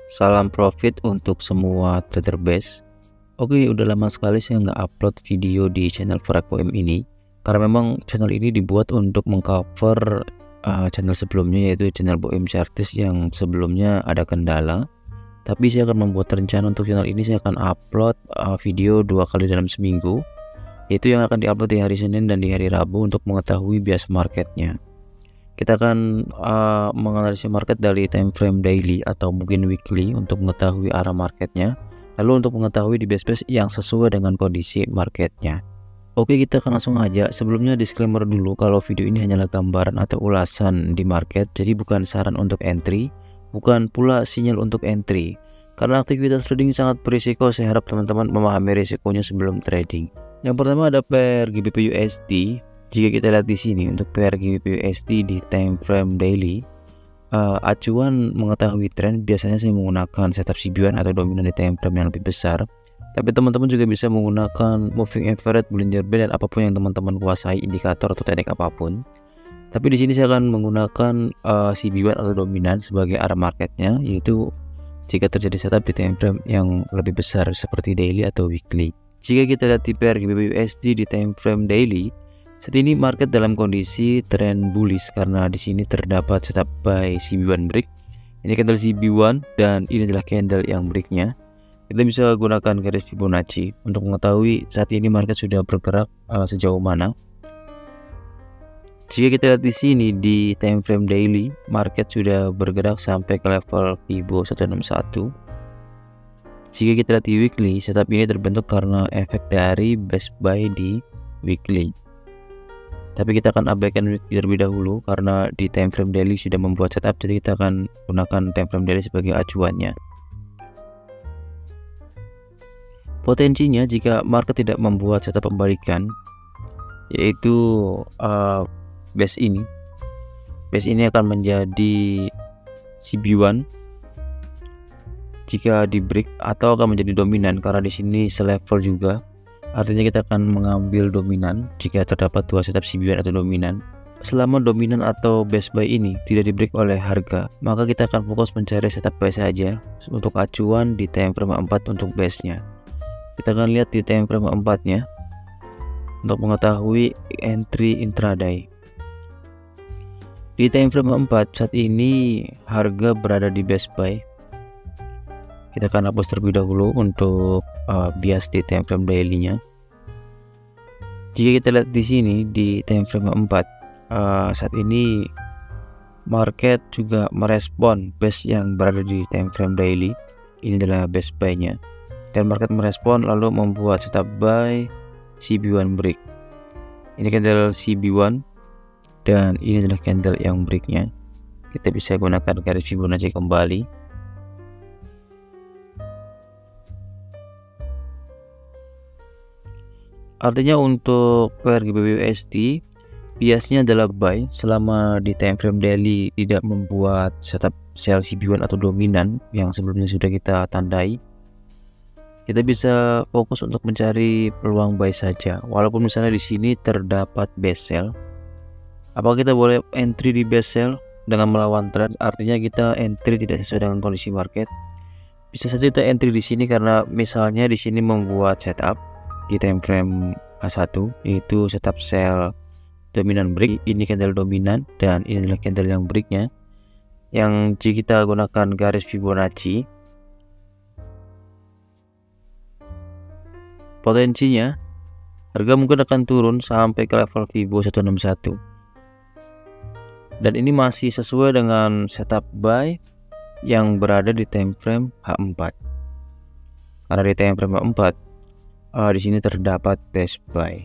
Salam profit untuk semua trader base. Oke, udah lama sekali saya nggak upload video di channel Forex PM ini karena memang channel ini dibuat untuk mengcover channel sebelumnya, yaitu channel BOM Chartis yang sebelumnya ada kendala. Tapi saya akan membuat rencana untuk channel ini. Saya akan upload video 2 kali dalam seminggu, yaitu yang akan diupload di hari Senin dan di hari Rabu untuk mengetahui bias marketnya. Kita akan menganalisis market dari time frame daily atau mungkin weekly untuk mengetahui arah marketnya, lalu untuk mengetahui di base yang sesuai dengan kondisi marketnya. Oke, kita akan langsung aja. Sebelumnya disclaimer dulu kalau video ini hanyalah gambaran atau ulasan di market, jadi bukan saran untuk entry, bukan pula sinyal untuk entry. Karena aktivitas trading sangat berisiko, saya harap teman-teman memahami risikonya sebelum trading. Yang pertama ada pair GBP USD. Jika kita lihat di sini untuk pair GBP USD di time frame daily, acuan mengetahui tren biasanya saya menggunakan setup CB1 atau dominan di time frame yang lebih besar. Tapi teman-teman juga bisa menggunakan moving average, Bollinger Band, dan apapun yang teman-teman kuasai, indikator atau teknik apapun. Tapi di sini saya akan menggunakan CB1 atau dominan sebagai arah marketnya, yaitu jika terjadi setup di time frame yang lebih besar seperti daily atau weekly. Jika kita lihat di pair GBP USD di time frame daily, saat ini market dalam kondisi tren bullish karena di sini terdapat setup buy CB1 break. Ini candle CB1 dan ini adalah candle yang breaknya. Kita bisa gunakan garis Fibonacci untuk mengetahui saat ini market sudah bergerak sejauh mana. Jika kita lihat di sini di time frame daily, market sudah bergerak sampai ke level Fibo 161. Jika kita lihat di weekly, setup ini terbentuk karena efek dari best buy di weekly. Tapi kita akan abaikan weekly terlebih dahulu karena di time frame daily sudah membuat setup, jadi kita akan gunakan time frame daily sebagai acuannya. Potensinya jika market tidak membuat setup pembalikan, yaitu base ini akan menjadi CB1 jika di break, atau akan menjadi dominan karena di sini selevel juga. Artinya kita akan mengambil dominan jika terdapat dua setup CB1 atau dominan. Selama dominan atau base buy ini tidak di break oleh harga, maka kita akan fokus mencari setup buy saja untuk acuan di time frame 4 untuk base-nya. Kita akan lihat di time frame 4-nya untuk mengetahui entry intraday. Di time frame 4 saat ini harga berada di base buy. Kita akan hapus terlebih dahulu untuk bias di time frame daily-nya. Jika kita lihat di sini di time frame 4, saat ini market juga merespon base yang berada di time frame daily. Ini adalah base buy-nya. Dan market merespon lalu membuat setup buy CB1 break. Ini candle CB1 dan ini adalah candle yang breaknya. Kita bisa gunakan garis Fibonacci kembali. Artinya untuk pair GBP USD biasnya adalah buy selama di time frame daily tidak membuat setup sell CB1 atau dominan yang sebelumnya sudah kita tandai. Kita bisa fokus untuk mencari peluang buy saja, walaupun misalnya di sini terdapat base sell. Apakah kita boleh entry di base sell dengan melawan trend? Artinya kita entry tidak sesuai dengan kondisi market. Bisa saja kita entry di sini karena misalnya di sini membuat setup di time frame A1, yaitu setup sell dominan break. Ini candle dominan dan ini adalah candle yang breaknya, yang jika kita gunakan garis Fibonacci, potensinya harga mungkin akan turun sampai ke level Fibo 161, dan ini masih sesuai dengan setup buy yang berada di time frame H4. Karena di time frame H4 di sini terdapat base buy.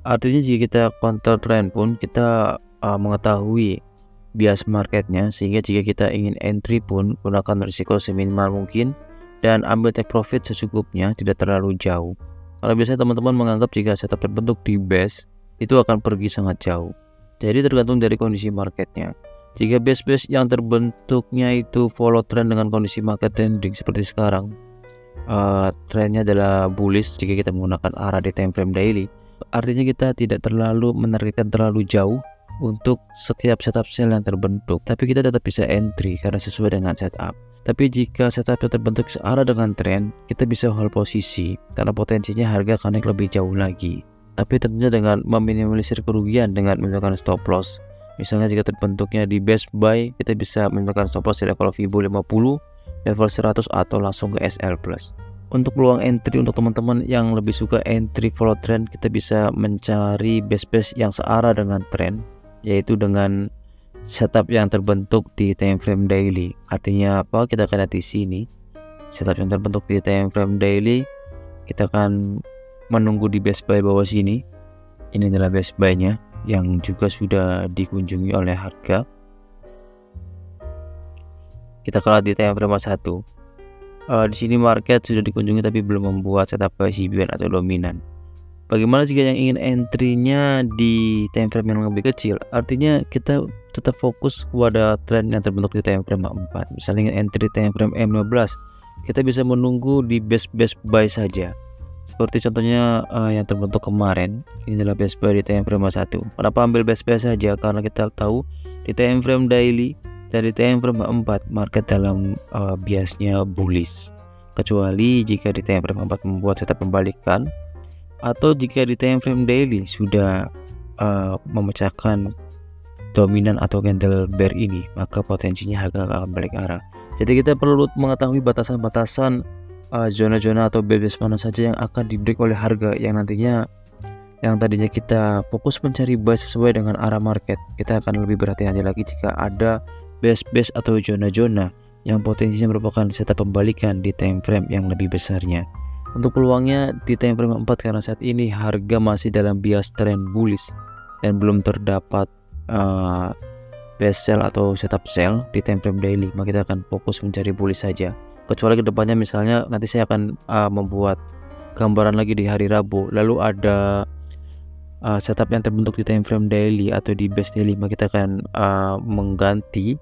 Artinya jika kita counter trend pun kita mengetahui bias marketnya, sehingga jika kita ingin entry pun gunakan risiko seminimal mungkin dan ambil take profit secukupnya, tidak terlalu jauh. Kalau biasanya teman-teman menganggap jika setup terbentuk di base itu akan pergi sangat jauh. Jadi tergantung dari kondisi marketnya. Jika base yang terbentuknya itu follow trend dengan kondisi market trending seperti sekarang, trennya adalah bullish jika kita menggunakan arah di time frame daily, artinya kita tidak terlalu menargetkan terlalu jauh untuk setiap setup sell yang terbentuk, tapi kita tetap bisa entry karena sesuai dengan setup. Tapi jika setupnya terbentuk searah dengan tren, kita bisa hold posisi karena potensinya harga akan naik lebih jauh lagi. Tapi tentunya dengan meminimalisir kerugian dengan menggunakan stop loss. Misalnya jika terbentuknya di best buy, kita bisa menggunakan stop loss di level Fibo 50, level 100 atau langsung ke SL plus. Untuk peluang entry untuk teman-teman yang lebih suka entry follow trend, kita bisa mencari base yang searah dengan tren, yaitu dengan setup yang terbentuk di time frame daily. Artinya apa? Kita akan lihat di sini. Setup yang terbentuk di time frame daily, kita akan menunggu di base buy bawah sini. Ini adalah base buy-nya yang juga sudah dikunjungi oleh harga. Kita lihat di time frame 1. Di sini market sudah dikunjungi tapi belum membuat setup buy CB1 atau dominan. Bagaimana jika yang ingin entry-nya di time frame yang lebih kecil? Artinya kita tetap fokus pada tren yang terbentuk di time frame 4. Misalnya ingin entry time frame M15, kita bisa menunggu di base buy saja. Seperti contohnya yang terbentuk kemarin, ini adalah base buy di time frame 1. Kenapa ambil base buy saja? Karena kita tahu di time frame daily dan di time frame 4 market dalam biasnya bullish. Kecuali jika di time frame 4 membuat setup pembalikan, atau jika di time frame daily sudah memecahkan dominan atau candle bear ini, maka potensinya harga akan balik arah. Jadi kita perlu mengetahui batasan-batasan zona-zona atau base mana saja yang akan di break oleh harga, yang nantinya yang tadinya kita fokus mencari buy sesuai dengan arah market, kita akan lebih berhati-hati lagi jika ada base atau zona-zona yang potensinya merupakan setup pembalikan di time frame yang lebih besarnya. Untuk peluangnya di time frame 4, karena saat ini harga masih dalam bias trend bullish dan belum terdapat best sell atau setup sell di time frame daily, maka kita akan fokus mencari bullish saja. Kecuali kedepannya misalnya nanti saya akan membuat gambaran lagi di hari Rabu, lalu ada setup yang terbentuk di time frame daily atau di best daily, maka kita akan mengganti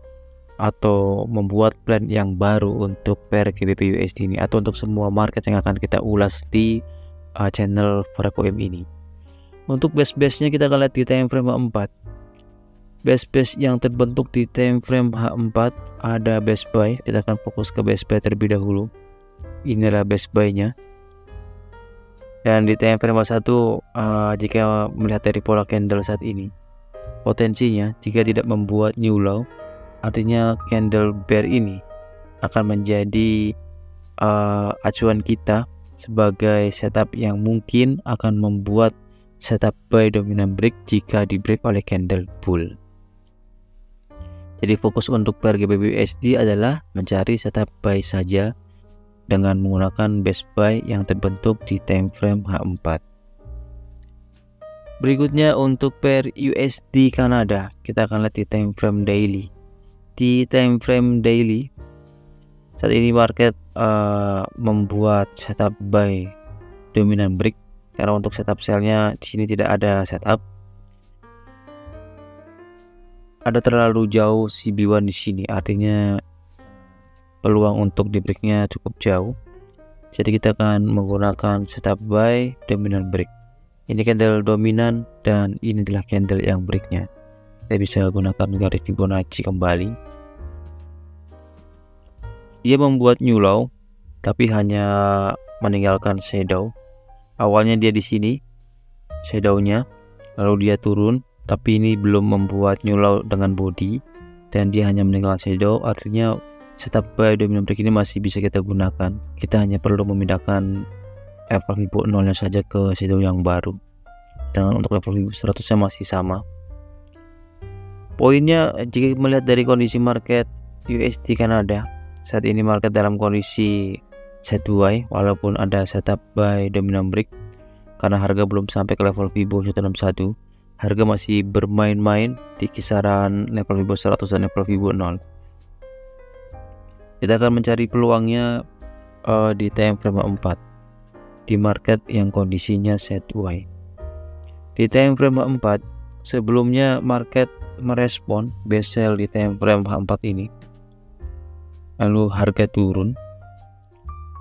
atau membuat plan yang baru untuk pair GBP USD ini, atau untuk semua market yang akan kita ulas di channel Forex OM ini. Untuk base-nya kita akan lihat di time frame 4. Base yang terbentuk di time frame H4 ada base buy. Kita akan fokus ke base buy terlebih dahulu. Inilah base buy-nya. Dan di time frame 1, jika melihat dari pola candle saat ini, potensinya jika tidak membuat new low, artinya candle bear ini akan menjadi acuan kita sebagai setup yang mungkin akan membuat setup buy dominant break jika di break oleh candle bull. Jadi fokus untuk pair GBP USD adalah mencari setup buy saja dengan menggunakan base buy yang terbentuk di time frame H4. Berikutnya untuk pair USD Kanada, kita akan lihat di time frame daily. Di time frame daily saat ini market membuat setup buy dominant break, karena untuk setup sellnya di sini tidak ada setup. Ada terlalu jauh CB1 di sini, artinya peluang untuk di breaknya cukup jauh. Jadi kita akan menggunakan setup buy dominant break. Ini candle dominan dan ini adalah candle yang breaknya. Kita bisa gunakan garis Fibonacci kembali. Dia membuat new low, tapi hanya meninggalkan shadow. Awalnya dia di sini, shadownya, lalu dia turun, tapi ini belum membuat new low dengan body, dan dia hanya meninggalkan shadow. Artinya setup buy dominant break ini masih bisa kita gunakan. Kita hanya perlu memindahkan level Fibo 0 saja ke shadow yang baru. Dan untuk level Fibo 100 nya masih sama. Poinnya, jika melihat dari kondisi market USD Kanada, saat ini market dalam kondisi sideways walaupun ada setup buy dominant break, karena harga belum sampai ke level Fibo 161. Harga masih bermain-main di kisaran level Fibo 100 dan level Fibo 0. Kita akan mencari peluangnya di time frame 4 di market yang kondisinya sideways. Di time frame 4 sebelumnya market merespon base sell di time frame 4 ini, lalu harga turun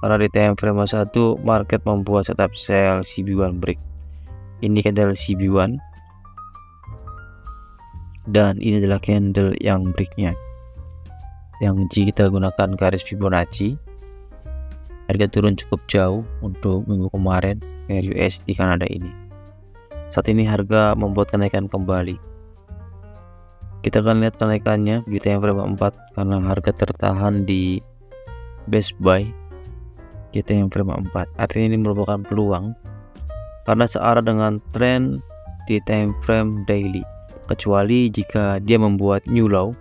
karena di time frame 1 market membuat setup sell CB1 break. Ini candle CB1 dan ini adalah candle yang breaknya. yang jika kita gunakan garis Fibonacci, harga turun cukup jauh untuk minggu kemarin pair USD Kanada ini. Saat ini harga membuat kenaikan kembali. Kita akan lihat kenaikannya di time frame 4 karena harga tertahan di best buy di time frame 4. Artinya ini merupakan peluang karena searah dengan tren di time frame daily, kecuali jika dia membuat new low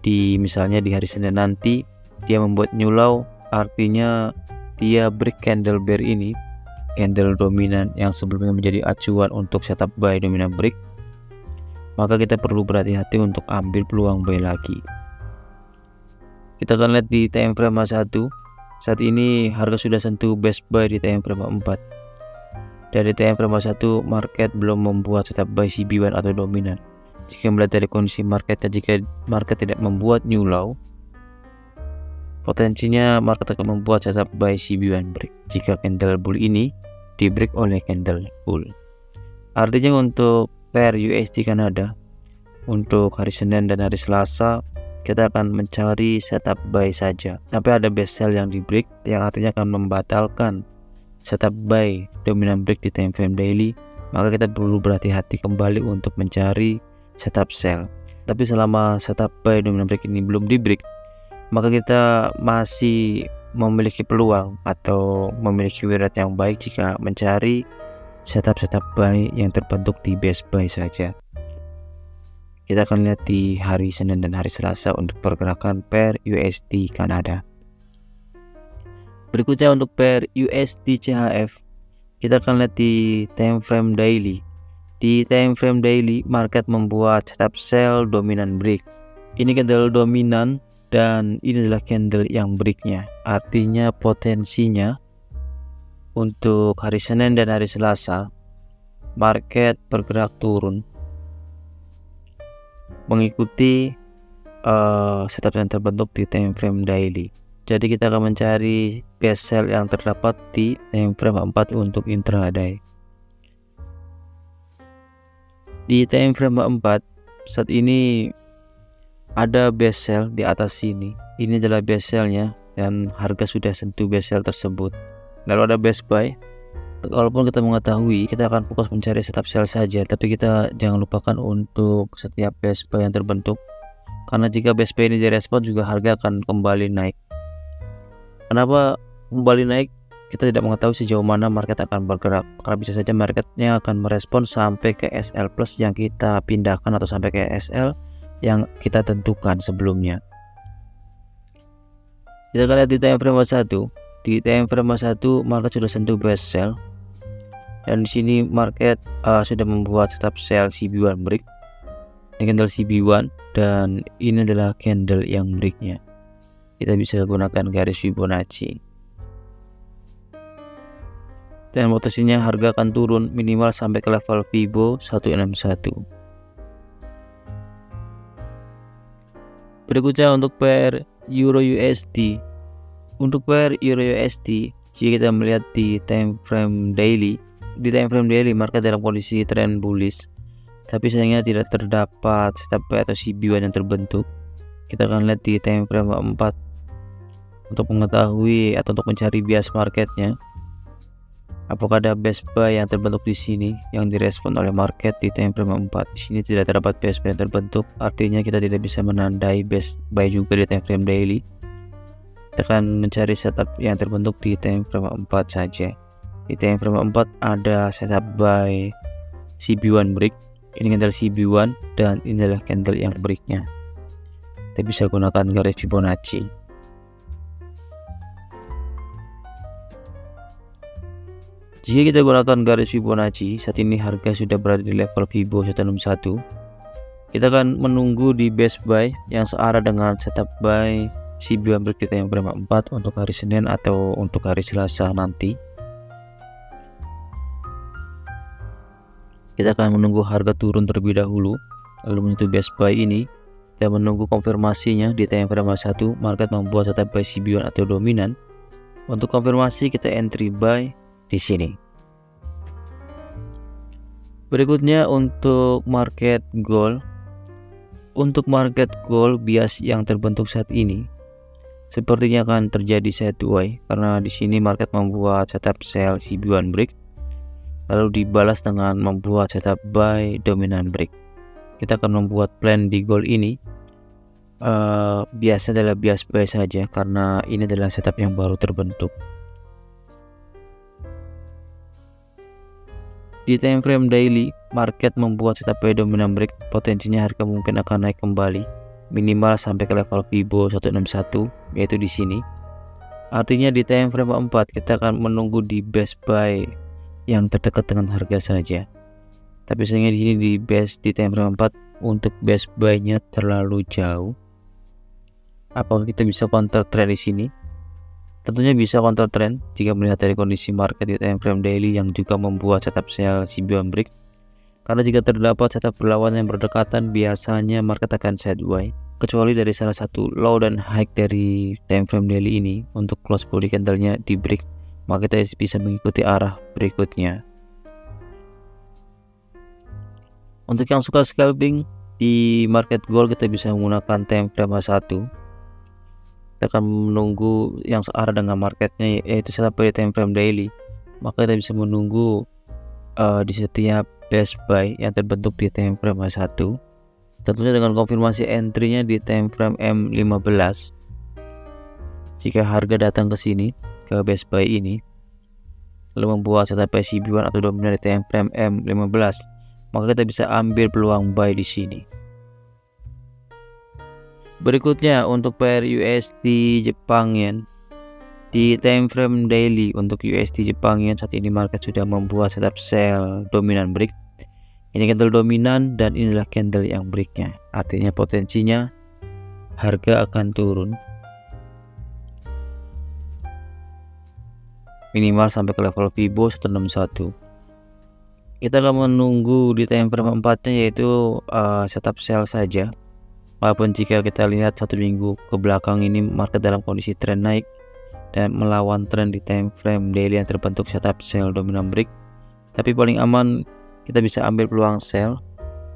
di misalnya di hari Senin nanti. Dia membuat new low, artinya dia break candle bear ini, candle dominan yang sebelumnya menjadi acuan untuk setup buy dominan break, maka kita perlu berhati-hati untuk ambil peluang buy lagi. Kita akan lihat di time frame 1. Saat ini harga sudah sentuh best buy di time frame 4. Dari time frame 1 market belum membuat setup buy CB1 atau dominan. Jika melihat dari kondisi marketnya, jika market tidak membuat new low, potensinya market akan membuat setup buy CB1 break jika candle bull ini di break oleh candle bull. Artinya untuk pair USD Kanada untuk hari Senin dan hari Selasa kita akan mencari setup buy saja sampai ada best sell yang di break, yang artinya akan membatalkan setup buy dominant break di time frame daily. Maka kita perlu berhati-hati kembali untuk mencari setup sell. Tapi selama setup buy dominant break ini belum di break, maka kita masih memiliki peluang atau memiliki rate yang baik jika mencari setup buy yang terbentuk di best buy saja. Kita akan lihat di hari Senin dan hari Selasa untuk pergerakan pair USD Kanada. Berikutnya untuk pair USD CHF, kita akan lihat di time frame daily. Di time frame daily market membuat setup sell dominant break. Ini candle dominan dan ini adalah candle yang breaknya. Artinya potensinya untuk hari Senin dan hari Selasa market bergerak turun mengikuti setup yang terbentuk di time frame daily. Jadi kita akan mencari best sell yang terdapat di time frame 4 untuk intraday. Di time frame 4 saat ini ada best sell di atas sini. Ini adalah best sellnya dan harga sudah sentuh best sell tersebut. Lalu ada best buy. Walaupun kita mengetahui, kita akan fokus mencari setup sell saja, tapi kita jangan lupakan untuk setiap best buy yang terbentuk, karena jika best buy ini direspon juga harga akan kembali naik. Kenapa kembali naik? Kita tidak mengetahui sejauh mana market akan bergerak, karena bisa saja marketnya akan merespon sampai ke SL plus yang kita pindahkan atau sampai ke SL yang kita tentukan sebelumnya. Kita akan lihat di time frame 1. Di time frame 1 market sudah sentuh best sell. Dan di sini market sudah membuat setup sell CB1 break. Ini candle CB1 dan ini adalah candle yang breaknya. Kita bisa gunakan garis Fibonacci. Dan potensinya harga akan turun minimal sampai ke level Fibo 161. Berikutnya untuk pair Euro USD. Untuk pair Euro USD, jika kita melihat di time frame daily, market dalam kondisi tren bullish, tapi sayangnya tidak terdapat setup buy atau CB1 yang terbentuk. Kita akan lihat di time frame 4 untuk mengetahui atau untuk mencari bias marketnya. Apakah ada best buy yang terbentuk di sini yang direspon oleh market di time frame 4? Di sini tidak terdapat best buy yang terbentuk, artinya kita tidak bisa menandai best buy juga di time frame daily. Kita akan mencari setup yang terbentuk di time frame 4 saja. Di time frame 4 ada setup buy CB1 break. Ini candle CB1 dan ini adalah candle yang breaknya. Kita bisa gunakan garis Fibonacci. Jika kita gunakan garis Fibonacci, saat ini harga sudah berada di level Fibo 161. Kita akan menunggu di best buy yang searah dengan setup buy CB1 break di time frame 4 untuk hari Senin atau untuk hari Selasa nanti. Kita akan menunggu harga turun terlebih dahulu, lalu menyentuh best buy ini. Kita menunggu konfirmasinya di time frame 1 market membuat setup buy CB1 atau dominan. Untuk konfirmasi kita entry buy di sini. Berikutnya untuk market gold. Untuk market goal bias yang terbentuk saat ini sepertinya akan terjadi sideways karena di sini market membuat setup sell CB1 break lalu dibalas dengan membuat setup buy dominant break. Kita akan membuat plan di goal ini biasanya adalah bias buy saja karena ini adalah setup yang baru terbentuk. Di time frame daily, market membuat setup buy dominant break, potensinya harga mungkin akan naik kembali, minimal sampai ke level Fibo 161, yaitu di sini. Artinya di time frame 4 kita akan menunggu di best buy yang terdekat dengan harga saja. Tapi sayangnya di sini di time frame 4 untuk best buy-nya terlalu jauh. Apakah kita bisa counter trend di sini? Tentunya bisa counter trend jika melihat dari kondisi market di time frame daily yang juga membuat setup sell CB1 break. Karena jika terdapat setup berlawanan yang berdekatan, biasanya market akan sideways. Kecuali dari salah satu low dan high dari time frame daily ini untuk close body candle-nya di break, maka kita bisa mengikuti arah berikutnya. Untuk yang suka scalping di market goal, kita bisa menggunakan time frame H1. Kita akan menunggu yang searah dengan marketnya, yaitu setup di time frame daily. Maka kita bisa menunggu di setiap best buy yang terbentuk di time frame H1. Tentunya dengan konfirmasi entry-nya di time frame M15. Jika harga datang ke sini, ke best buy ini, lalu membuat setup CB1 atau dominan di time frame M15, maka kita bisa ambil peluang buy di sini. Berikutnya untuk pair USD Jepang Yen di time frame daily. Untuk USD Jepang Yen saat ini market sudah membuat setup sell dominan break. Ini candle dominan dan inilah candle yang breaknya, artinya potensinya harga akan turun minimal sampai ke level Fibo 161. Kita akan menunggu di time frame 4 nya yaitu setup sell saja. Walaupun jika kita lihat 1 minggu ke belakang ini market dalam kondisi tren naik dan melawan tren di time frame daily yang terbentuk setup sell dominant break, tapi paling aman kita bisa ambil peluang sell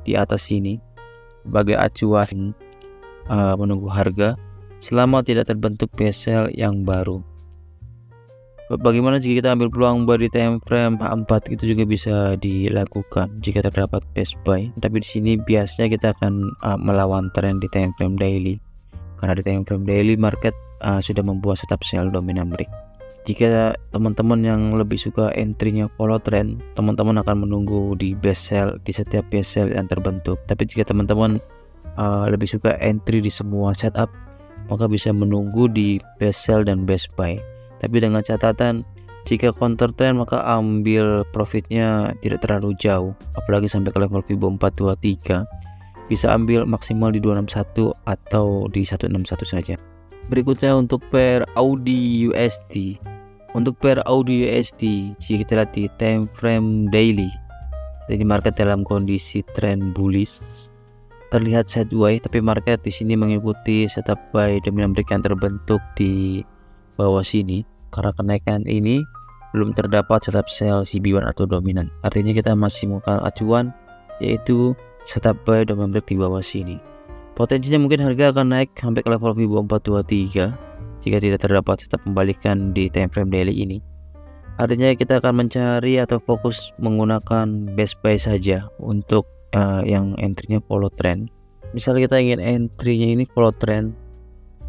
di atas sini sebagai acuan menunggu harga selama tidak terbentuk best sell yang baru. Bagaimana jika kita ambil peluang buy di time frame 4? Itu juga bisa dilakukan jika terdapat best buy. Tapi di sini biasanya kita akan melawan tren di time frame daily. Karena di time frame daily market sudah membuat setup sell dominant break. Jika teman-teman yang lebih suka entry-nya follow trend, teman-teman akan menunggu di best sell di setiap best sell yang terbentuk. Tapi jika teman-teman lebih suka entry di semua setup, maka bisa menunggu di best sell dan best buy. Tapi dengan catatan, jika counter trend maka ambil profitnya tidak terlalu jauh, apalagi sampai ke level Fibo 423. Bisa ambil maksimal di 261 atau di 161 saja. Berikutnya untuk pair Audi USD. Untuk pair Audi USD, jika kita lihat di time frame daily, jadi market dalam kondisi trend bullish, terlihat sideways, tapi market di sini mengikuti setup buy dominant break yang terbentuk di bawah sini. Karena kenaikan ini belum terdapat setup sell CB1 atau dominan, artinya kita masih menggunakan acuan yaitu setup buy dominant break di bawah sini. Potensinya mungkin harga akan naik sampai ke level Fibo 423 jika tidak terdapat setup pembalikan di time frame daily ini. Artinya kita akan mencari atau fokus menggunakan best buy saja untuk yang entry-nya follow trend. Misalnya kita ingin entry-nya ini follow trend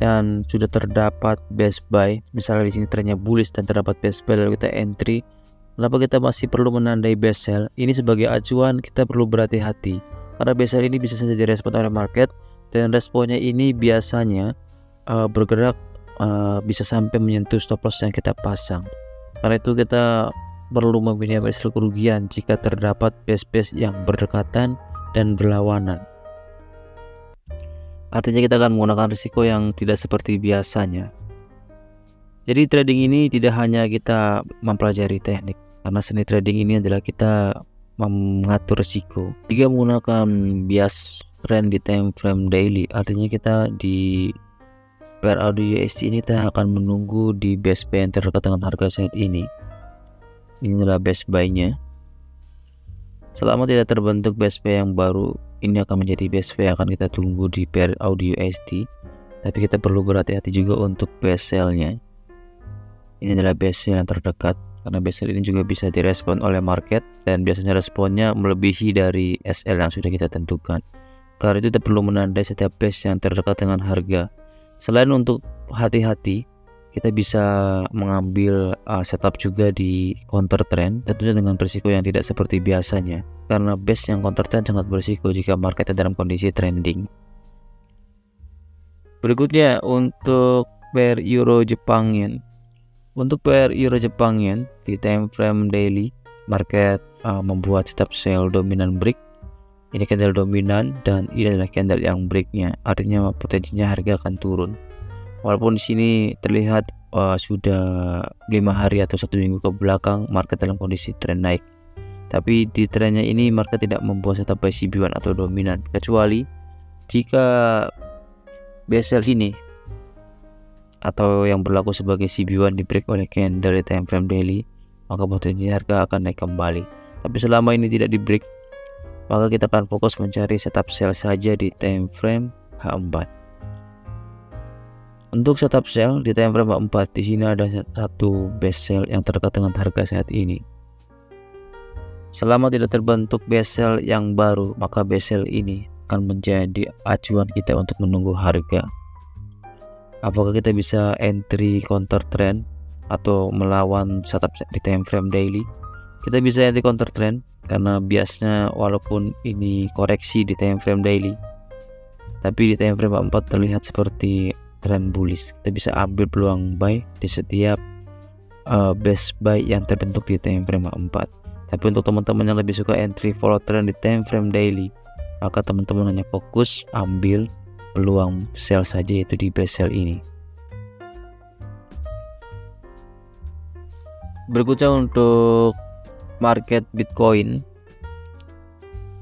dan sudah terdapat best buy, misalnya di sini trennya bullish dan terdapat best buy lalu kita entry, kenapa kita masih perlu menandai best sell? Ini sebagai acuan kita perlu berhati-hati karena best sell ini bisa saja direspon oleh market dan responnya ini biasanya bergerak bisa sampai menyentuh stop loss yang kita pasang. Karena itu kita perlu meminimalisir kerugian jika terdapat best yang berdekatan dan berlawanan. Artinya kita akan menggunakan risiko yang tidak seperti biasanya. Jadi trading ini tidak hanya kita mempelajari teknik, karena seni trading ini adalah kita mengatur risiko. Jika menggunakan bias trend di time frame daily, artinya kita di pair Audi USD ini kita akan menunggu di best buy yang terdekat dengan harga saat ini. Ini adalah best buy-nya. Selama tidak terbentuk best buy yang baru, ini akan menjadi best way yang akan kita tunggu di pair audio USD. Tapi kita perlu berhati-hati juga untuk best sell-nya. Ini adalah best sell yang terdekat, karena best sell ini juga bisa direspon oleh market dan biasanya responnya melebihi dari SL yang sudah kita tentukan. Karena itu kita perlu menandai setiap best yang terdekat dengan harga. Selain untuk hati-hati, kita bisa mengambil setup juga di counter trend, tentunya dengan risiko yang tidak seperti biasanya, karena base yang counter trend sangat berisiko jika marketnya dalam kondisi trending. Berikutnya untuk pair euro Jepang yen. Untuk pair euro Jepang yen di time frame daily, market membuat setup sell dominan break. Ini candle dominan dan ini adalah candle yang breaknya, artinya potensinya harga akan turun. Walaupun di sini terlihat sudah 5 hari atau 1 minggu ke belakang market dalam kondisi tren naik, tapi di trennya ini market tidak membuat setup buy CB1 atau dominan, kecuali jika best sell sini atau yang berlaku sebagai CB1 di break oleh candle di time frame daily, maka potensi harga akan naik kembali. Tapi selama ini tidak di break, maka kita akan fokus mencari setup sell saja di time frame H4. Untuk setup sell di time frame H4, di sini ada satu best sell yang terdekat dengan harga saat ini. Selama tidak terbentuk best sell yang baru, maka best sell ini akan menjadi acuan kita untuk menunggu harga. Apakah kita bisa entry counter trend atau melawan setup di time frame daily? Kita bisa entry counter trend karena biasanya walaupun ini koreksi di time frame daily, tapi di time frame H4 terlihat seperti trend bullish. Kita bisa ambil peluang buy di setiap best buy yang terbentuk di time frame 4. Tapi untuk teman-teman yang lebih suka entry follow trend di time frame daily, maka teman-teman hanya fokus ambil peluang sell saja, yaitu di best sell ini. Berikutnya untuk market Bitcoin.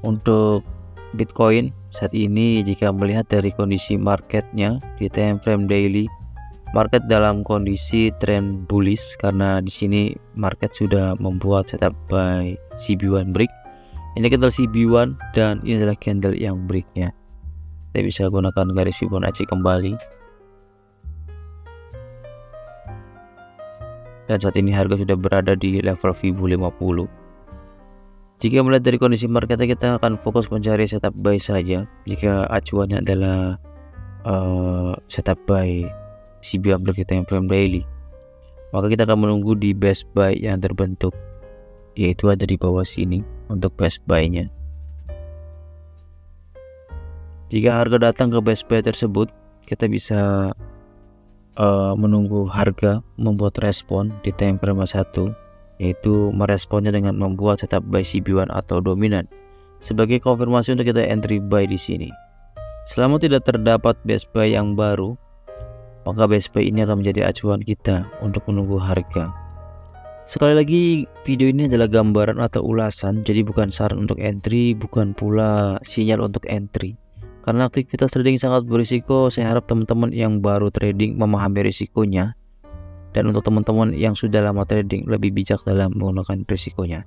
Untuk Bitcoin saat ini, jika melihat dari kondisi marketnya di time frame daily, market dalam kondisi trend bullish karena di sini market sudah membuat setup buy CB1 break. Ini candle CB1 dan ini adalah candle yang breaknya. Kita bisa gunakan garis Fibonacci kembali. Dan saat ini harga sudah berada di level Fibo 50. Jika melihat dari kondisi marketnya, kita akan fokus mencari setup buy saja. Jika acuannya adalah setup buy CB1 break di time frame daily, maka kita akan menunggu di best buy yang terbentuk, yaitu ada di bawah sini untuk best buy-nya. Jika harga datang ke best buy tersebut, kita bisa menunggu harga membuat respon di time frame 1, yaitu meresponnya dengan membuat setup buy CB1 atau dominan sebagai konfirmasi untuk kita entry buy di sini. Selama tidak terdapat best buy yang baru, maka best buy ini akan menjadi acuan kita untuk menunggu harga. Sekali lagi, video ini adalah gambaran atau ulasan, jadi bukan saran untuk entry, bukan pula sinyal untuk entry. Karena aktivitas trading sangat berisiko, saya harap teman-teman yang baru trading memahami risikonya. Dan untuk teman-teman yang sudah lama trading, lebih bijak dalam menggunakan risikonya.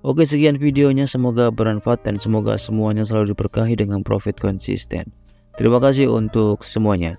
Oke, sekian videonya, semoga bermanfaat dan semoga semuanya selalu diberkahi dengan profit konsisten. Terima kasih untuk semuanya.